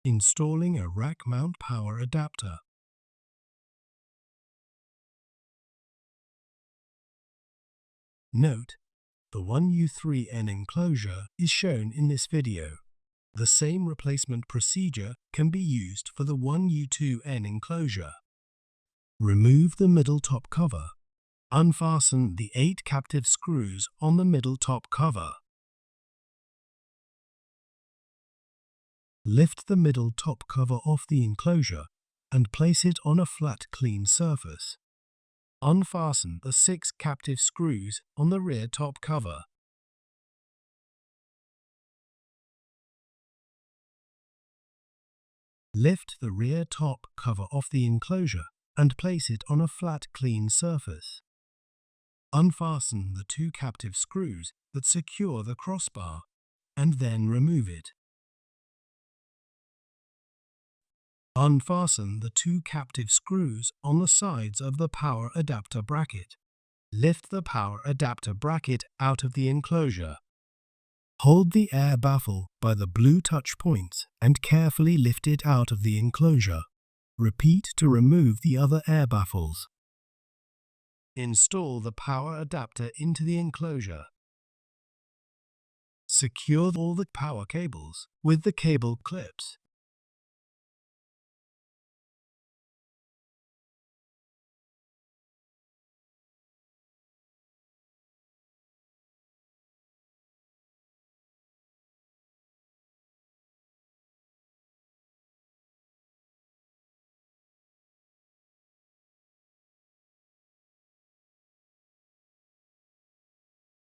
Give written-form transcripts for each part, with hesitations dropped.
Installing a rack mount power adapter. Note, the 1U3N enclosure is shown in this video. The same replacement procedure can be used for the 1U2N enclosure. Remove the middle top cover. Unfasten the 8 captive screws on the middle top cover. Lift the middle top cover off the enclosure and place it on a flat, clean surface. Unfasten the 6 captive screws on the rear top cover. Lift the rear top cover off the enclosure and place it on a flat, clean surface. Unfasten the 2 captive screws that secure the crossbar and then remove it. Unfasten the 2 captive screws on the sides of the power adapter bracket. Lift the power adapter bracket out of the enclosure. Hold the air baffle by the blue touch points and carefully lift it out of the enclosure. Repeat to remove the other air baffles. Install the power adapter into the enclosure. Secure all the power cables with the cable clips.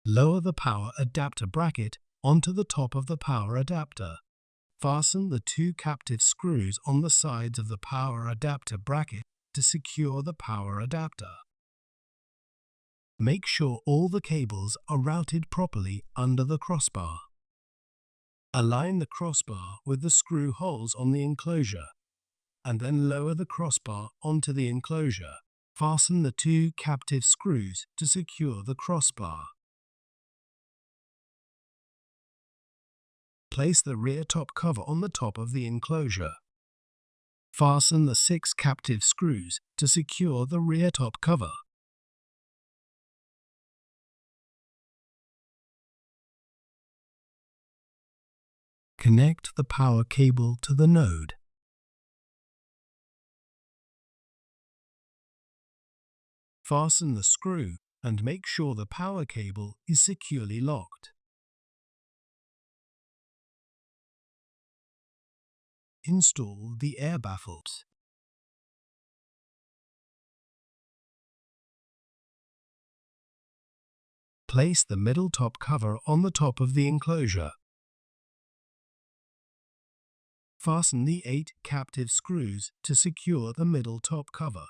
Lower the power adapter bracket onto the top of the power adapter. Fasten the 2 captive screws on the sides of the power adapter bracket to secure the power adapter. Make sure all the cables are routed properly under the crossbar. Align the crossbar with the screw holes on the enclosure, and then lower the crossbar onto the enclosure. Fasten the 2 captive screws to secure the crossbar. Place the rear top cover on the top of the enclosure. Fasten the 6 captive screws to secure the rear top cover. Connect the power cable to the node. Fasten the screw and make sure the power cable is securely locked. Install the air baffles. Place the middle top cover on the top of the enclosure. Fasten the 8 captive screws to secure the middle top cover.